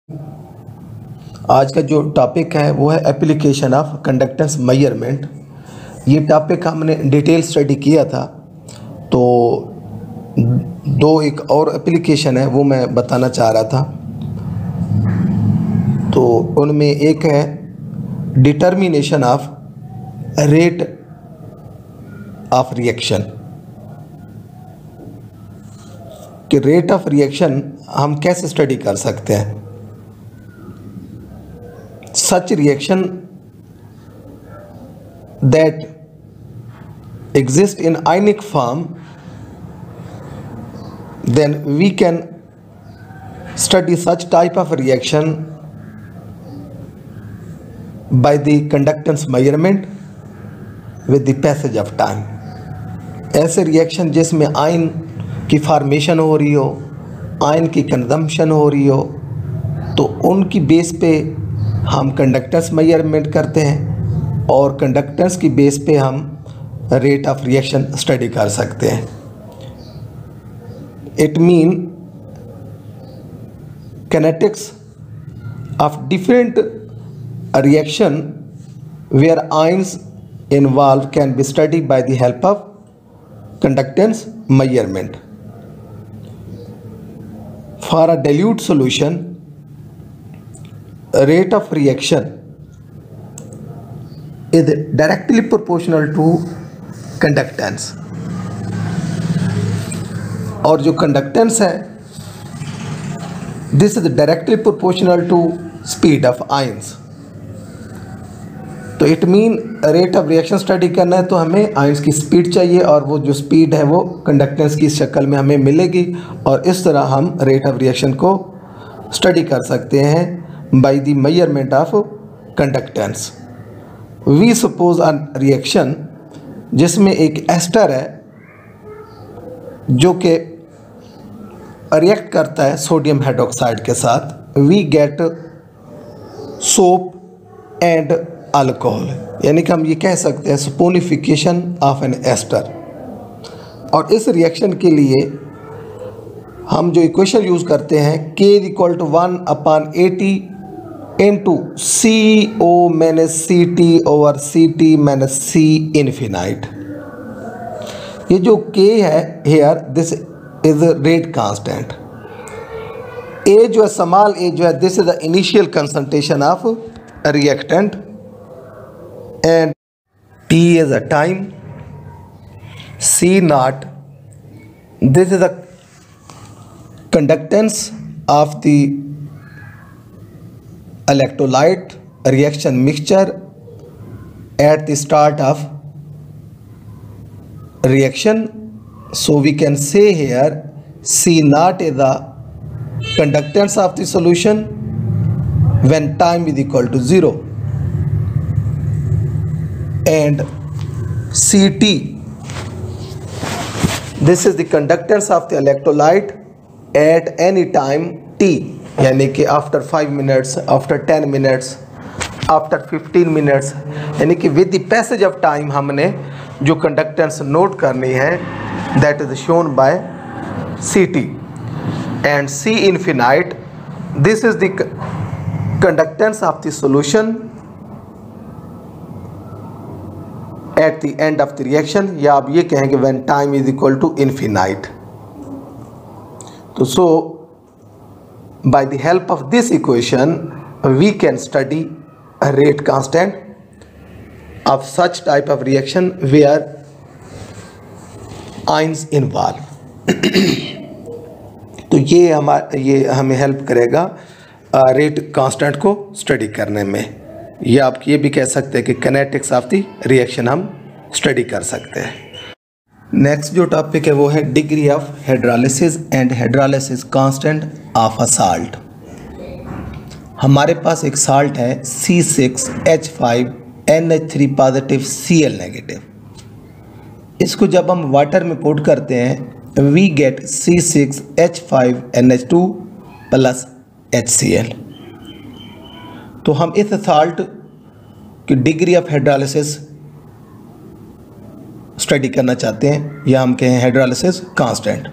आज का जो टॉपिक है वो है एप्लीकेशन ऑफ कंडक्टेंस मेजरमेंट। ये टॉपिक हमने डिटेल स्टडी किया था, तो एक और एप्लीकेशन है वो मैं बताना चाह रहा था। तो उनमें एक है determination of rate of reaction, कि रेट ऑफ रिएक्शन हम कैसे स्टडी कर सकते हैं। Such reaction that exist in ionic form, then we can study such type of reaction by the conductance measurement with the passage of time। ऐसे reaction जिसमें ion की formation हो रही हो, आयन की कंजम्पशन हो रही हो, तो उनकी बेस पे हम कंडक्टेंस मेजरमेंट करते हैं और कंडक्टेंस की बेस पे हम रेट ऑफ रिएक्शन स्टडी कर सकते हैं। It mean kinetics of different reaction where ions involved can be studied by the help of conductance measurement. For a dilute solution, rate of reaction is directly proportional to conductance, और जो conductance है this is directly proportional to speed of ions. तो it mean rate of reaction study करना है तो हमें ions की speed चाहिए, और वो जो स्पीड है वो कंडक्टेंस की शक्ल में हमें मिलेगी, और इस तरह हम रेट ऑफ रिएक्शन को स्टडी कर सकते हैं by the measurement of conductance. We suppose a reaction जिसमें एक एस्टर है जो कि रिएक्ट करता है सोडियम हाइड्रोक्साइड के साथ, we get soap and alcohol, यानी कि हम ये कह सकते हैं सपोनिफिकेशन ऑफ एन एस्टर। और इस रिएक्शन के लिए हम जो इक्वेशन यूज़ करते हैं K = 1/80 into CO - CT/CT - C infinite. ये जो K है here this is rate constant. A जो है स्मॉल a जो है this is the initial concentration of reactant, and T is a time, C0 this is the conductance of the electrolyte reaction mixture at the start of reaction. So we can say here C0 is the conductance of the solution when time is equal to 0, and CT this is the conductance of the electrolyte at any time t, यानी कि after 5 minutes, after 10 minutes, after 15 minutes, यानी कि with the passage of time हमने जो conductance note करनी है that is shown by CT, and C infinite this is the conductance of the solution at the end of the reaction, या आप ये कहेंगे when time is equal to infinite. तो so by the help of this equation we can study a rate constant of such type of reaction where ions involve। तो ये हमें help करेगा rate constant को स्टडी करने में, या आप ये भी कह सकते हैं कि किनेटिक्स ऑफ द रिएक्शन हम स्टडी कर सकते हैं। नेक्स्ट जो टॉपिक है वो है degree of hydrolysis and hydrolysis constant of a salt. हमारे पास एक साल्ट है C6H5NH3 पॉजिटिव Cl नेगेटिव। इसको जब हम वाटर में पुट करते हैं वी गेट C6H5NH2 + HCl। तो हम इस साल्ट की डिग्री ऑफ हाइड्रोलिसिस स्टडी करना चाहते हैं, या हम कहें हाइड्रोलिसिस कांस्टेंट।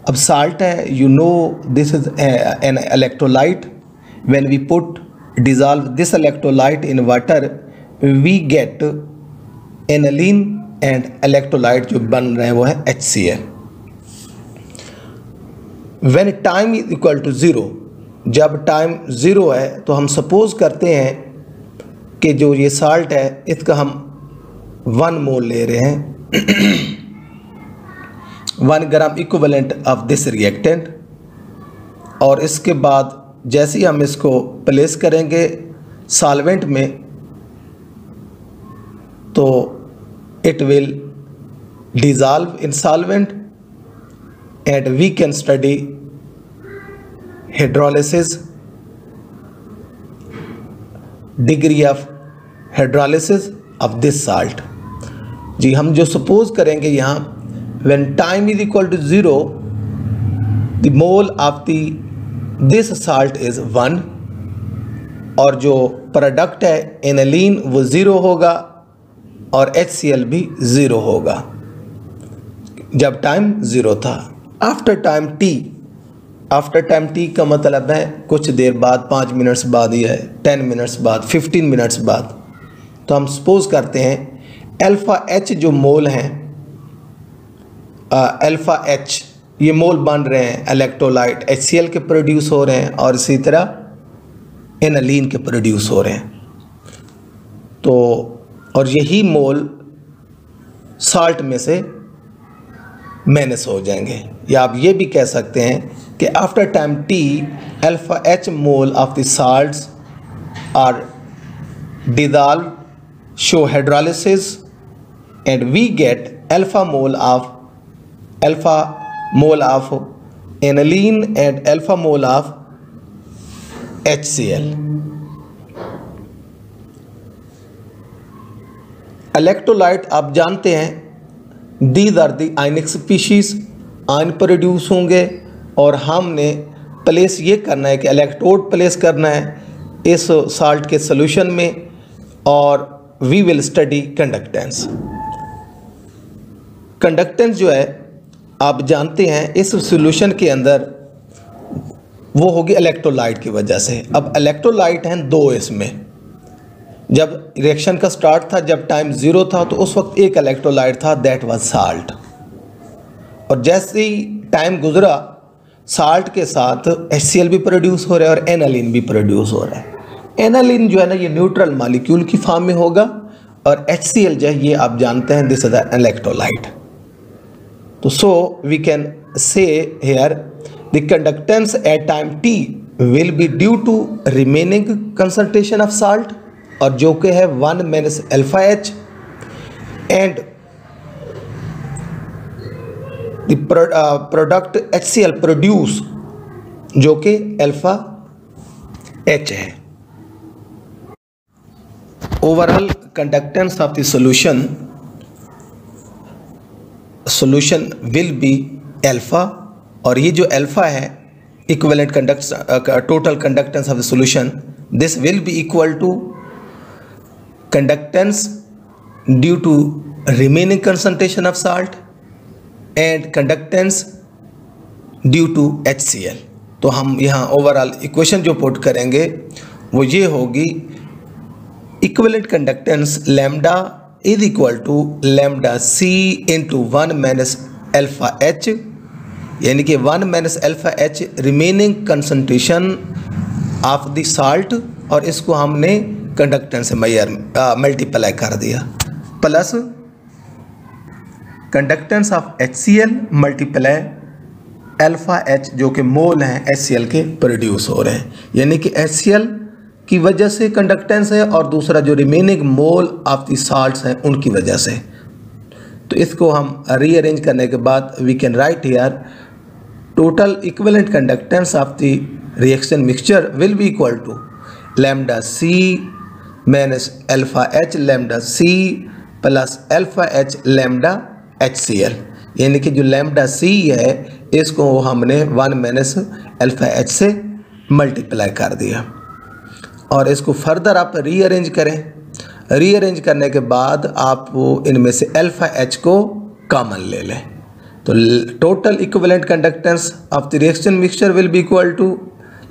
अब साल्ट है, you know this is an electrolyte when we put dissolve this electrolyte in water we get aniline and electrolyte जो बन रहे हैं वो है HCl. when time is equal to 0, जब टाइम 0 है तो हम सपोज करते हैं कि जो ये साल्ट है इसका हम 1 मोल ले रहे हैं 1 gram equivalent of this reactant, और इसके बाद जैसे ही हम इसको प्लेस करेंगे सॉल्वेंट में तो it will dissolve in solvent and we can study hydrolysis, degree of hydrolysis of this salt. जी हम जो सपोज करेंगे यहाँ when time is equal to 0 the mole of the this salt is 1 और जो प्रोडक्ट है एनालीन वो 0 होगा और HCl भी 0 होगा जब टाइम 0 था. आफ्टर टाइम टी का मतलब है कुछ देर बाद, 5 मिनट्स बाद या 10 मिनट्स बाद, 15 मिनट्स बाद. तो हम सपोज करते हैं अल्फ़ा H जो मोल हैं अल्फ़ा H ये मोल बन रहे हैं इलेक्ट्रोलाइट HCl के प्रोड्यूस हो रहे हैं और इसी तरह एनालीन के प्रोड्यूस हो रहे हैं. तो और यही मोल साल्ट में से माइनस हो जाएंगे, या आप ये भी कह सकते हैं कि after time T alpha H mole of the salts are dissolved, show hydrolysis and we get alpha mole of aniline and alpha mole of HCl. Electrolyte आप जानते हैं these are the ionic species, ion produce होंगे और हमने place ये करना है कि इलेक्ट्रोड प्लेस करना है इस साल्ट के सोल्यूशन में और we will study conductance. Conductance जो है आप जानते हैं इस सॉल्यूशन के अंदर वो होगी इलेक्ट्रोलाइट की वजह से. अब इलेक्ट्रोलाइट हैं 2 इसमें. जब रिएक्शन का स्टार्ट था, जब टाइम 0 था तो उस वक्त एक इलेक्ट्रोलाइट था, दैट वाज साल्ट. और जैसे ही टाइम गुजरा साल्ट के साथ HCl भी प्रोड्यूस हो रहा है और एनालिन भी प्रोड्यूस हो रहा है. एनालिन जो है ना ये न्यूट्रल मॉलिक्यूल की फॉर्म में होगा और HCl जो है ये आप जानते हैं दिस इज द इलेक्ट्रोलाइट. तो so we can say here the conductance at time t will be due to remaining concentration of salt और जो कि है 1 minus alpha H and the product HCl produce जो कि अल्फा H है. Overall conductance of the solution will be alpha, और ये जो अल्फा है equivalent total conductance of the solution this will be equal to conductance due to remaining concentration of salt and conductance due to HCl. तो हम यहाँ overall equation जो put करेंगे वो ये होगी equivalent conductance lambda is equal to lambda C into 1 minus alpha H, यानी कि 1 minus alpha H remaining concentration of the salt और इसको हमने कंडक्टेंस से मल्टीप्लाई कर दिया plus conductance of HCl multiply alpha H जो कि मोल हैं HCl के प्रोड्यूस हो रहे हैं, यानी कि HCl की वजह से कंडक्टेंस है और दूसरा जो remaining mole of the salts हैं उनकी वजह से. तो इसको हम रीअरेंज करने के बाद we can write here total equivalent conductance of the reaction mixture will be equal to lambda C minus alpha H lambda C plus alpha H lambda HCl, यानी कि जो लैम्डा C है इसको हमने 1 माइनस अल्फा H से multiply कर दिया और इसको फर्दर आप रीअरेंज करें. रीअरेंज करने के बाद आप इनमें से अल्फा H को कॉमन ले लें तो total equivalent conductance of the reaction mixture will be equal to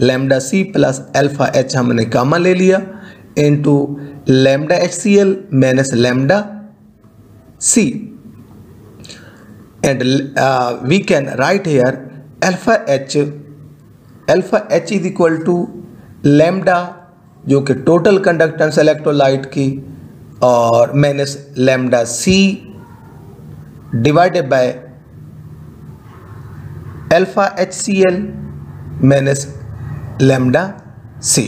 lambda C plus alpha H हमने कॉमन ले लिया into lambda HCl minus lambda C and we can write here alpha h is equal to lambda जो कि total conductance electrolyte की और minus lambda C divided by alpha HCl minus lambda C.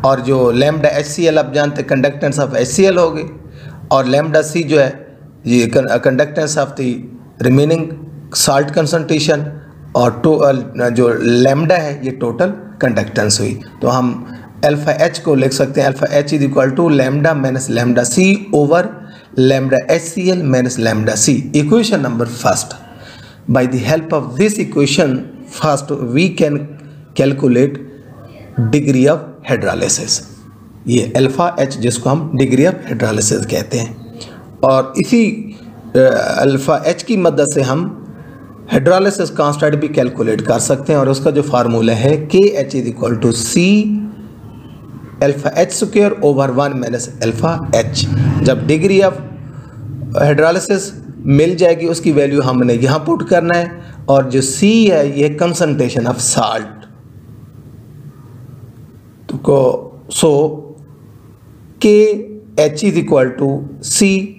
और जो lambda HCl आप जानते conductance of HCl हो गई और लैम्डा सी जो है ये conductance of the remaining salt concentration और जो लैम्डा है ये टोटल कंडक्टेंस हुई। तो हम अल्फा एच को लिख सकते हैं alpha H is equal to lambda minus lambda C over lambda HCl minus lambda C. Equation number first, by the help of this equation first we can calculate degree of hydrolysis. ये alpha H जिसको हम degree of hydrolysis कहते हैं और इसी alpha H की मदद से हम हाइड्रोलिसिस कांस्टेंट भी कैलकुलेट कर सकते हैं और उसका जो फार्मूला है KH is equal to C alpha H square over 1 minus alpha H. जब डिग्री ऑफ हाइड्रोलिसिस मिल जाएगी उसकी वैल्यू हमने यहाँ पुट करना है और जो C है ये कंसंट्रेशन ऑफ साल्ट को so KH is equal to C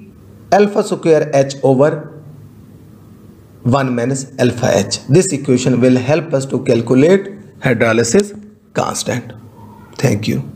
alpha square h over 1 minus alpha h. This equation will help us to calculate hydrolysis constant. Thank you.